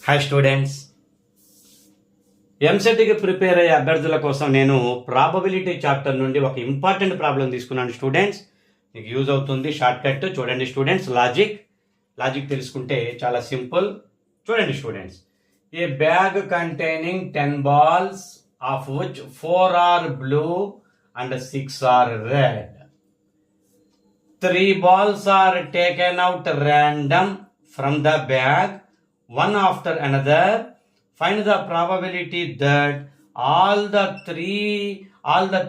Hi students, ఎంసెట్కి prepare అయ్యే అభ్యర్థుల కోసం నేను ప్రాబబిలిటీ చాప్టర్ నుండి ఒక ఇంపార్టెంట్ ప్రాబ్లం తీసుకున్నాను స్టూడెంట్స్. మీకు యూజ్ అవుతుంది. షార్ట్ కట్ చూడండి స్టూడెంట్స్. లాజిక్ తెలుసుకుంటే చాలా సింపుల్. చూడండి students, A bag containing 10 balls of which 4 are blue and 6 are red. 3 balls are taken out random from the bag, one after another. Find the probability that all the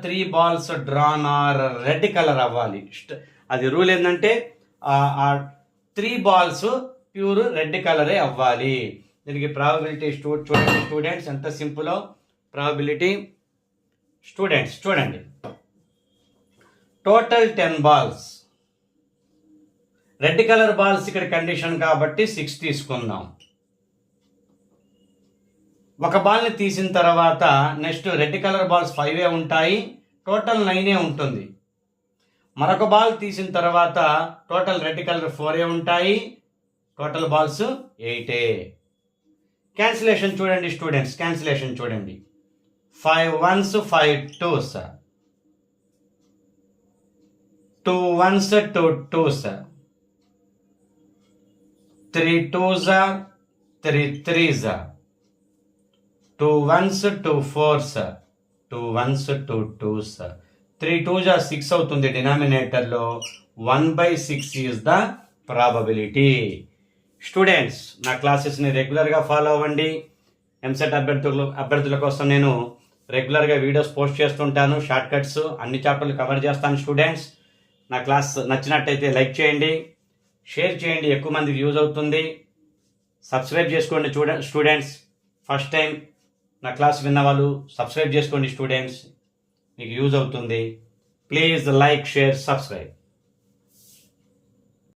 three balls drawn are red color అవ్వాలి. అది rule ఏంటంటే ఆ 3 balls pure red కలరే అవ్వాలి. దీనికి probability చూడండి students ఎంత simple. Probability students చూడండి, total 10 balls, red colour balls ఇక్కడ కండిషన్ కాబట్టి 6 తీసుకుందాం. ఒక బాల్ని తీసిన తర్వాత నెక్స్ట్ రెడ్ కలర్ బాల్స్ 5 ఉంటాయి, టోటల్ 9 ఉంటుంది. మరొక బాల్ తీసిన తర్వాత టోటల్ రెడ్ కలర్ 4 ఉంటాయి, టోటల్ బాల్స్ 8. క్యాన్సిలేషన్ చూడండి స్టూడెంట్స్, క్యాన్సిలేషన్ చూడండి. 5 ones 5 twos, 2 ones 2 twos, 3 twos 3 threes, 2 ones 2 fours, 2 ones 2 twos, 3 twos 6 అవుతుంది డినామినేటర్లో. 1/6 ఈజ్ ద ప్రాబబిలిటీ. స్టూడెంట్స్, నా క్లాసెస్ని రెగ్యులర్గా ఫాలో అవ్వండి. ఎంసెట్ అభ్యర్థుల కోసం నేను రెగ్యులర్గా వీడియోస్ పోస్ట్ చేస్తుంటాను. షార్ట్ కట్స్ అన్ని చాప్టర్లు కవర్ చేస్తాను. స్టూడెంట్స్, నా క్లాస్ నచ్చినట్టయితే లైక్ చేయండి, షేర్ చేయండి, ఎక్కువ మందికి యూజ్ అవుతుంది. సబ్స్క్రైబ్ చేసుకోండి స్టూడెంట్స్. ఫస్ట్ టైం నా క్లాస్ విన్న వాళ్ళు సబ్స్క్రైబ్ చేసుకోండి స్టూడెంట్స్, మీకు యూజ్ అవుతుంది. Please like, share, subscribe.